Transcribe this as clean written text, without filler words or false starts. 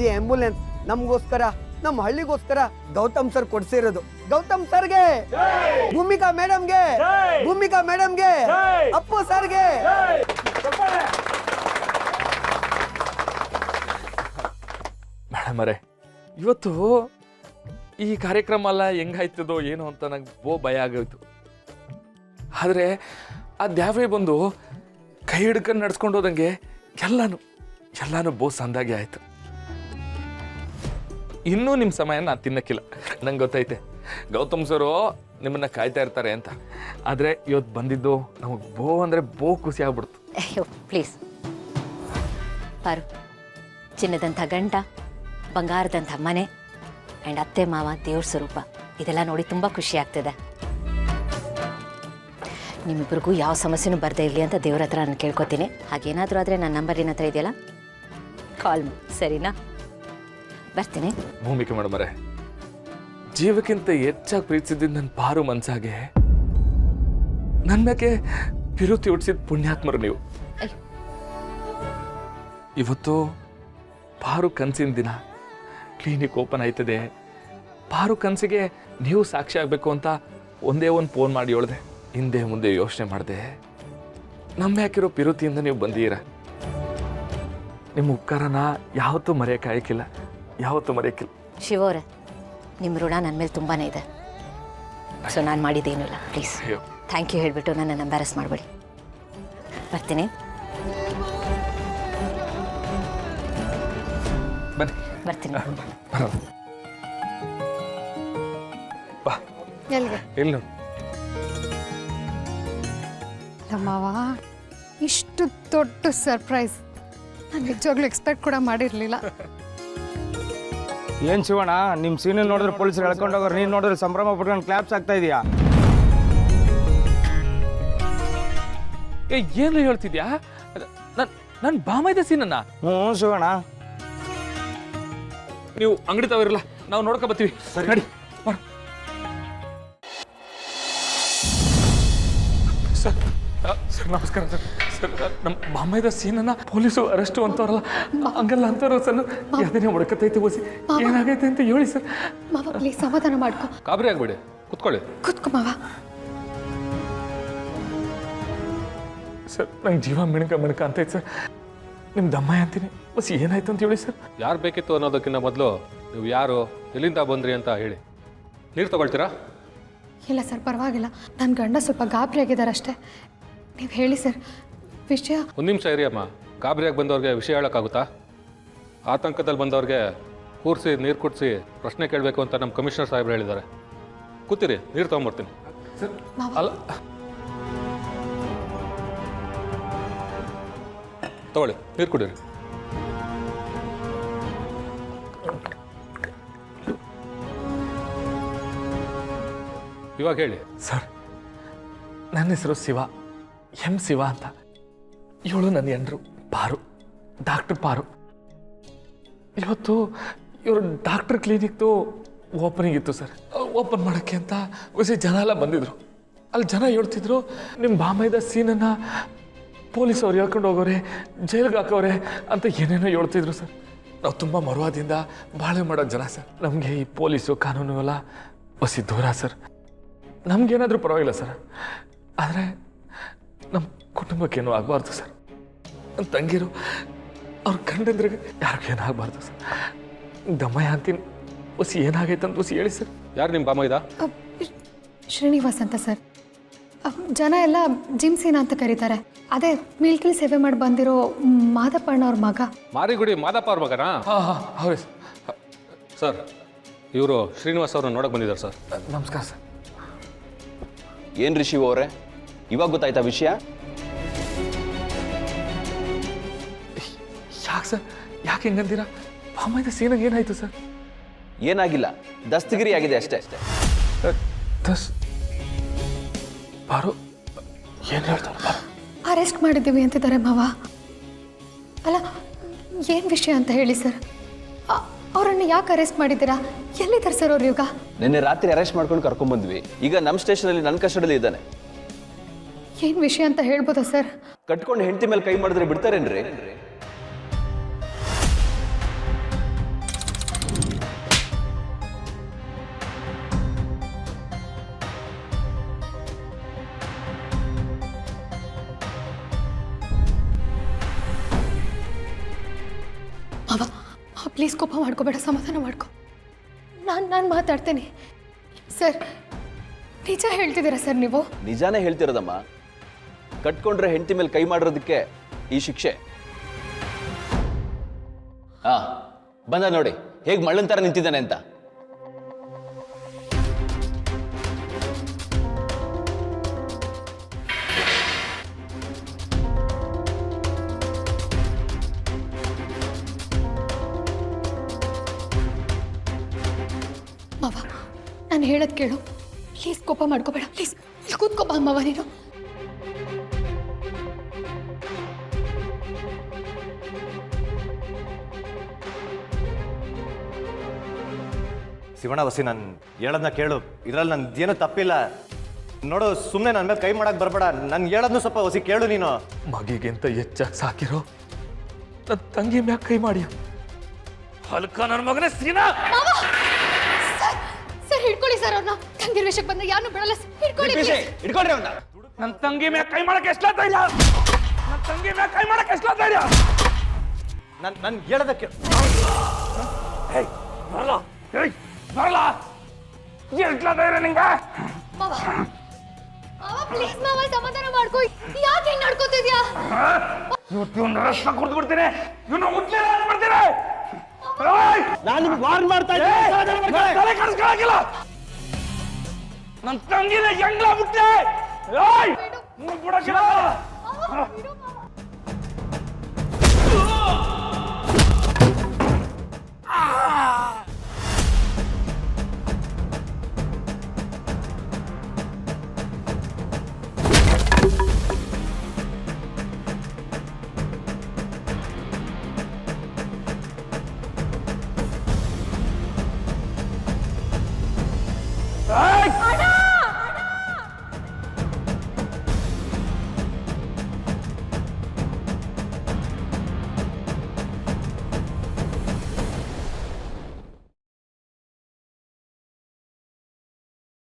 ಈ ಆಂಬ್ಯುಲೆನ್ಸ್ ನಮಗೋಸ್ಕರ ನಮ್ಮ ಹಳ್ಳಿಗೋಸ್ಕರ ಗೌತಮ್ ಸರ್ ಕೊಡ್ಸಿರೋದು. ಗೌತಮ್ ಸರ್ಗೆ, ಭೂಮಿಕಾ ಮೇಡಮ್ಗೆ, ಭೂಮಿಕಾ ಮೇಡಮ್ಗೆ, ಅಪ್ಪು ಸರ್ಗೆ. ಮೇಡಮ್ ಅವರೇ, ಇವತ್ತು ಈ ಕಾರ್ಯಕ್ರಮ ಎಲ್ಲ ಹೆಂಗಾಯ್ತದೋ ಏನೋ ಅಂತ ನಂಗೆ ಭಯ ಆಗೋಯ್ತು. ಆದರೆ ಆ ದ್ಯಾವ್ರೆ ಬಂದು ಕೈ ಹಿಡ್ಕೊಂಡು ನಡ್ಸ್ಕೊಂಡು ಹೋದಂಗೆ ಎಲ್ಲಾನು ಸಂದಾಗೆ ಆಯಿತು. ಇನ್ನೂ ನಿಮ್ಮ ಸಮಯ ನಾನು ತಿನ್ನಕ್ಕಿಲ್ಲ. ನಂಗೆ ಗೊತ್ತೈತೆ ಗೌತಮ್ ಸರು ನಿಮ್ಮನ್ನ ಕಾಯ್ತಾ ಇರ್ತಾರೆ ಅಂತ. ಆದರೆ ಇವತ್ತು ಬಂದಿದ್ದು ನಮಗೆ ಅಂದರೆ ಖುಷಿ ಆಗ್ಬಿಡ್ತು. ಅಯ್ಯೋ ಪ್ಲೀಸ್ ಪಾರು, ಚಿನ್ನದಂಥ ಗಂಟ, ಬಂಗಾರದಂಥ ಮನೆ ಆ್ಯಂಡ್ ಅತ್ತೆ ಮಾವ ದೇವ್ರ ಸ್ವರೂಪ, ಇದೆಲ್ಲ ನೋಡಿ ತುಂಬ ಖುಷಿ ಆಗ್ತಿದೆ. ನಿಮ್ಮಿಬ್ರಿಗೂ ಯಾವ ಸಮಸ್ಯೆನೂ ಬರದೇ ಇರಲಿ ಅಂತ ದೇವ್ರ ಹತ್ರ ನಾನು ಕೇಳ್ಕೊತೀನಿ. ಹಾಗೇನಾದರೂ ಆದರೆ ನನ್ನ ನಂಬರ್ ಏನ ಹತ್ರ ಇದೆಯಲ್ಲ, ಕಾಲ್ ಸರಿನಾ? ಬರ್ತೀನಿ. ಭೂಮಿಕೆ ಮೇಡಮರೇ, ಜೀವಕ್ಕಿಂತ ಹೆಚ್ಚಾಗಿ ಪ್ರೀತಿಸಿದ್ದು ನನ್ನ ಪಾರು ಮನ್ಸಾಗೆ ನನ್ನ ಮೇಲೆ ವಿರುತ್ತಿ ಹುಟ್ಟಿಸಿದ ಪುಣ್ಯಾತ್ಮರು ನೀವು. ಇವತ್ತು ಪಾರು ಕನಸಿನ ದಿನ, ಕ್ಲಿನಿಕ್ ಓಪನ್ ಆಯ್ತದೆ. ಪಾರು ಕನಸಿಗೆ ನೀವು ಸಾಕ್ಷಿ ಆಗಬೇಕು ಅಂತ ಒಂದೇ ಒಂದು ಫೋನ್ ಮಾಡಿ ಹೇಳ್ದೆ. ಹಿಂದೆ ಮುಂದೆ ಯೋಚನೆ ಮಾಡಿದೆ. ನಮ್ಮ ಯಾಕಿರೋ ಪಿರುತಿಯಿಂದ ನೀವು ಬಂದೀರ. ನಿಮ್ಮ ಉಪಕಾರನ ಯಾವತ್ತೂ ಮರೆಯೋಕ್ಕಾಗಿಲ್ಲ, ಯಾವತ್ತೂ ಮರೆಯೋಕ್ಕಿಲ್ಲ. ಶಿವ ಅವರೇ, ನಿಮ್ಮ ಋಣ ನನ್ನ ಮೇಲೆ ತುಂಬಾ ಇದೆ. ಸೊ ನಾನು ಮಾಡಿದ್ದೇನಿಲ್ಲ, ಪ್ಲೀಸ್ ಥ್ಯಾಂಕ್ ಯು ಹೇಳಿಬಿಟ್ಟು ನನ್ನನ್ನು ಎಂಬ್ಯಾರಸ್ ಮಾಡಬೇಡಿ. ಬರ್ತೀನಿ. ಬರ್ತೀನಿ. ಇಲ್ಲ ಮಾವ, ಇಷ್ಟು ದೊಡ್ಡ ಸರ್ಪ್ರೈಸ್ ನಾನು ನಿಜವಾಗ್ಲೂ ಎಕ್ಸ್ಪೆಕ್ಟ್ ಕೂಡ ಮಾಡಿರಲಿಲ್ಲ. ಏನು ಶಿವಣ್ಣ, ನಿಮ್ಮ ಸೀನ್ ನೋಡಿದ್ರೆ ಪೊಲೀಸರು ಹೇಳ್ಕೊಂಡೋಗೋರು, ನೀನು ನೋಡಿದ್ರೆ ಸಂಭ್ರಮ ಪಟ್ಕೊಂಡು ಕ್ಲಾಪ್ಸ್ ಆಗ್ತಾ ಇದೆಯಾ? ಏನು ಹೇಳ್ತಿದ್ಯಾ? ನನ್ನ ಬಾಮೈದ ಸೀನನ್ನ? ಹ್ಞೂ ಶಿವಣ್ಣ. ನೀವು ಅಂಗಡಿ ತಾವಿರಲ್ಲ, ನಾವು ನೋಡ್ಕೊ ಬರ್ತೀವಿ. ನಡಿ. ಸರ್ ನಮಸ್ಕಾರ ಸರ್. ಸರ್ ನಮ್ಮ ಬಾಮೈದ ಸೀನನ್ನ ಪೊಲೀಸು ಅರೆಸ್ಟು ಅಂತವ್ರಲ್ಲ, ಹಂಗಲ್ಲ ಅಂತವ್ರ ಸರ್. ಯಾವ್ದೇನೇ ಹೊಡ್ಕತೈತೆ ಓಸಿ, ಏನಾಗೈತೆ ಅಂತ ಹೇಳಿ ಸರ್. ಮಾವ ಪ್ಲೀಸ್ ಸಮಾಧಾನ ಮಾಡ್ಕೊ. ಗಾಬರಿ ಆಗ್ಬೇಡಿ, ಕುತ್ಕೊಳ್ಳಿ. ಕೂತ್ಕೊ ಮಾವ. ಸರ್ ನಂಗೆ ಜೀವ ಮಿಣಕ ಅಂತೈತೆ ಸರ್. ನಿಮ್ಮ ದಮ್ಮಯ್ಯ ಅಂತೀನಿ, ಬಸ್ ಏನಾಯ್ತು ಅಂತ ಹೇಳಿ ಸರ್. ಯಾರು ಬೇಕಿತ್ತು ಅನ್ನೋದಕ್ಕಿಂತ ಮೊದಲು ನೀವು ಯಾರು, ಎಲ್ಲಿಂದ ಬಂದ್ರಿ ಅಂತ ಹೇಳಿ. ನೀರು ತಗೊಳ್ತೀರಾ? ಇಲ್ಲ ಸರ್, ಪರವಾಗಿಲ್ಲ. ನನ್ನ ಗಂಡ ಸ್ವಲ್ಪ ಗಾಬರಿ ಆಗಿದ್ದಾರೆ ಅಷ್ಟೇ. ನೀವು ಹೇಳಿ ಸರ್ ವಿಷಯ. ಒಂದು ನಿಮಿಷ ಇರಿ ಅಮ್ಮ. ಗಾಬರಿಯಾಗಿ ಬಂದವ್ರಿಗೆ ವಿಷಯ ಹೇಳೋಕ್ಕಾಗುತ್ತಾ? ಆತಂಕದಲ್ಲಿ ಬಂದವ್ರಿಗೆ ಕೂರಿಸಿ ನೀರು ಕುಡಿಸಿ ಪ್ರಶ್ನೆ ಕೇಳಬೇಕು ಅಂತ ನಮ್ಮ ಕಮಿಷನರ್ ಸಾಹೇಬ್ರು ಹೇಳಿದ್ದಾರೆ. ಕೂತಿರಿ, ನೀರು ತೊಗೊಂಬರ್ತೀನಿ. ಸರ್ ಅಲ್ಲ, ತಗೊಳ್ಳಿ, ನೀರು ಕುಡೀರಿ. ಇವಾಗ ಹೇಳಿ ಸರ್. ನನ್ನ ಹೆಸರು ಶಿವ, ಶಿವ ಅಂತ. ಇವಳು ನನ್ನ ಹೆಂಡ್ರು ಪಾರು, ಡಾಕ್ಟರ್ ಪಾರು. ಇವತ್ತು ಇವರು ಡಾಕ್ಟರ್ ಕ್ಲಿನಿಕ್ದು ಓಪನಿಂಗ್ ಇತ್ತು ಸರ್. ಓಪನ್ ಮಾಡೋಕ್ಕೆ ಅಂತ ಹೊಸ ಜನ ಎಲ್ಲ ಬಂದಿದ್ರು. ಅಲ್ಲಿ ಜನ ಹೇಳ್ತಿದ್ರು, ನಿಮ್ಮ ಬಾಮೈದ ಸೀನನ್ನು ಪೊಲೀಸವ್ರು ಹೇಳ್ಕೊಂಡು ಹೋಗೋರೆ, ಜೈಲಿಗೆ ಹಾಕೋರೆ ಅಂತ ಏನೇನೋ ಹೇಳ್ತಿದ್ರು ಸರ್. ನಾವು ತುಂಬ ಮರುವಾದಿಂದ ಬಾಳೆ ಮಾಡೋ ಜನ ಸರ್. ನಮಗೆ ಈ ಪೊಲೀಸು ಕಾನೂನು ಎಲ್ಲ ಹೊಸ ದೂರ ಸರ್. ನಮಗೇನಾದರೂ ಪರವಾಗಿಲ್ಲ ಸರ್, ಆದರೆ ನಮ್ಮ ಕುಟುಂಬಕ್ಕೇನೂ ಆಗಬಾರ್ದು ಸರ್. ನನ್ನ ತಂಗಿರು ಅವ್ರ ಗಂಡಂದ್ರಿಗೆ ಯಾರಿಗೇನು ಆಗಬಾರ್ದು ಸರ್. ದಮ್ಮಯ್ಯ ಅಂತೀನಿ, ಹೊಸ ಏನಾಗೈತೆ ಅಂತ ಹೊಸ ಹೇಳಿ ಸರ್. ಯಾರು ನಿಮ್ಮ ಬಾಮೈದ? ಶ್ರೀನಿವಾಸ್ ಅಂತ ಸರ್. ಜನ ಎಲ್ಲ ಜಿಮ್ಸೀನ ಅಂತ ಕರೀತಾರೆ. ಅದೇ ಮಿಲ್ಟ್ರಿ ಸೇವೆ ಮಾಡಿ ಬಂದಿರೋ ಮಾದಪ್ಪಣ್ಣ ಅವ್ರ ಮಗ. ಮಾರಿಗುಡಿ ಮಾದಪ್ಪ ಅವ್ರ ಮಗನಾ? ಹಾಂ ಹಾಂ ಹೌದು ಸರ್. ಇವರು ಶ್ರೀನಿವಾಸ್ ಅವ್ರನ್ನ ನೋಡಕ್ಕೆ ಬಂದಿದ್ದಾರೆ ಸರ್. ನಮಸ್ಕಾರ ಸರ್. ಏನು ಶಿವ ಅವರೇ, ಇವಾಗ ಗೊತ್ತಾಯ್ತಾ ವಿಷಯ? ಯಾಕೆ ಸರ್, ಯಾಕೆ ಹೆಂಗಂತೀರಾ? ಬಾಮೈದ ಸೀನಾಗ ಏನಾಯ್ತು ಸರ್? ಏನಾಗಿಲ್ಲ, ದಸ್ತಗಿರಿ ಆಗಿದೆ ಅಷ್ಟೇ. ಬಾರು ಏನು ಹೇಳ್ತಾರೆ? ಅರೆಸ್ಟ್ ಮಾಡಿದ್ದೀವಿ ಅಂತಿದ್ದಾರೆ ಮಾವ. ಅಲ್ಲ, ಏನು ವಿಷಯ ಅಂತ ಹೇಳಿ ಸರ್. ಅವರನ್ನು ಯಾಕೆ ಅರೆಸ್ಟ್ ಮಾಡಿದ್ದೀರಾ? ಎಲ್ಲಿದ್ದಾರೆ ಸರ್ ಅವ್ರು ಈಗ? ನಿನ್ನೆ ರಾತ್ರಿ ಅರೆಸ್ಟ್ ಮಾಡ್ಕೊಂಡು ಕರ್ಕೊಂಡ್ಬಂದ್ವಿ. ಈಗ ನಮ್ಮ ಸ್ಟೇಷನಲ್ಲಿ ನನ್ನ ಕಸ್ಟಡಿಯಲ್ಲಿ ಇದ್ದಾನೆ. ಏನು ವಿಷಯ ಅಂತ ಹೇಳ್ಬೋದಾ ಸರ್? ಕಟ್ಕೊಂಡು ಹೆಂಡತಿ ಮೇಲೆ ಕೈ ಮಾಡಿದ್ರೆ ಬಿಡ್ತಾರೇನ್ರಿ? ಪ್ಲೀಸ್ ಕೋಪ ಮಾಡ್ಕೋಬೇಡ, ಸಮಾಧಾನ ಮಾಡ್ಕೊ. ನಾನು ಮಾತಾಡ್ತೇನೆ. ಸರ್, ನಿಜ ಹೇಳ್ತಿದ್ದೀರಾ ಸರ್ ನೀವು? ನಿಜಾನೇ ಹೇಳ್ತಿರೋದಮ್ಮ. ಕಟ್ಕೊಂಡ್ರೆ ಹೆಂಡತಿ ಮೇಲೆ ಕೈ ಮಾಡಿರೋದಕ್ಕೆ ಈ ಶಿಕ್ಷೆ. ಬಂದ ನೋಡಿ ಹೇಗೆ ಮಳ್ಳನ್ ಥರ ನಿಂತಿದ್ದಾನೆ ಅಂತ. ಮಾವ, ನಾನು ಹೇಳೋದು ಕೇಳು. ಪ್ಲೀಸ್ ಕೋಪ ಮಾಡ್ಕೋಬೇಡ. ಪ್ಲೀಸ್ ಇಲ್ಲಿ ಕೂತ್ಕೋಬಾ ಮಾವ ನೀನು. ಶಿವಣ್ಣ ವಸಿ, ನಾನು ಹೇಳೋದನ್ನ ಕೇಳು. ಇದರಲ್ಲಿ ನಂದೇನು ತಪ್ಪಿಲ್ಲ ನೋಡು. ಸುಮ್ಮನೆ ನನ್ನ ಮೇಲೆ ಕೈ ಮಾಡಕ್ಕೆ ಬರಬೇಡ. ನಾನು ಹೇಳೋದನ್ನು ಸ್ವಲ್ಪ ವಸಿ ಕೇಳು ನೀನು. ಮಗಿಗಿಂತ ಹೆಚ್ಚಾಗಿ ಸಾಕಿರೋ ನನ್ನ ತಂಗಿ ಮ್ಯಾಗ ಕೈ ಮಾಡಿ ಹಲ್ಕ ನನ್ನ ಮಗನೇ ಸೀನಾ. ಸರ್ ಹಿಡ್ಕೊಳ್ಳಿ ಸರ್, ಅವ್ರನ್ನ ತಂಗಿರ ವಿಷಯಕ್ಕೆ ಬಂದ ಯಾರನ್ನೂ ಬಿಡಲ್ಲ. ಹಿಡ್ಕೊಳ್ಳಿ ಇಟ್ಕೊಳ್ರಿ ಅವನ್ನ. ನನ್ನ ತಂಗಿ ಮ್ಯಾಗ ಕೈ ಮಾಡಕ್ಕೆ ಎಷ್ಟೋ ಧೈರ್ಯ. ನನ್ನ ತಂಗಿ ಮ್ಯಾಗ ಕೈ ಮಾಡಕ್ಕೆ ಎಷ್ಟೋ ಧೈರ್ಯ. ನಾನು ಹೇಳೋದಕ್ಕೆ ಬರಲ್ಲ ಎಷ್ಟೋ ಧೈರ್ಯ ನಿಂಗೆ. ಮಾವ, ಪ್ಲೀಸ್ ಮಾವ, ಸಮಾಧಾನ ಮಾಡ್ಕೋ. ಯಾಕೆ ಹಿಂಗ್ ನಡ್ಕೋತಿದ್ಯಾ? ಇವತ್ತು ರಸ್ತ ಕುಡ್ದು ಬಿಡ್ತೀನಿ. ಇವನು ಮುಟ್ಲಿಲ್ಲ ಮಾಡ್ತೀನಿ. ನಾನು ನಿಮ್ಗೆ ವಾರ್ನ್ ಮಾಡ್ತಾ ತಲೆ ಕಡಿಸ್ಕೊಳಕಿಲ್ಲ. ನನ್ನ ತಂಗಿನ ಹೆಂಗ್ಲ ಬಿಟ್ಟೆ. ಬಿಡಕ್ಕಿಲ್ಲ.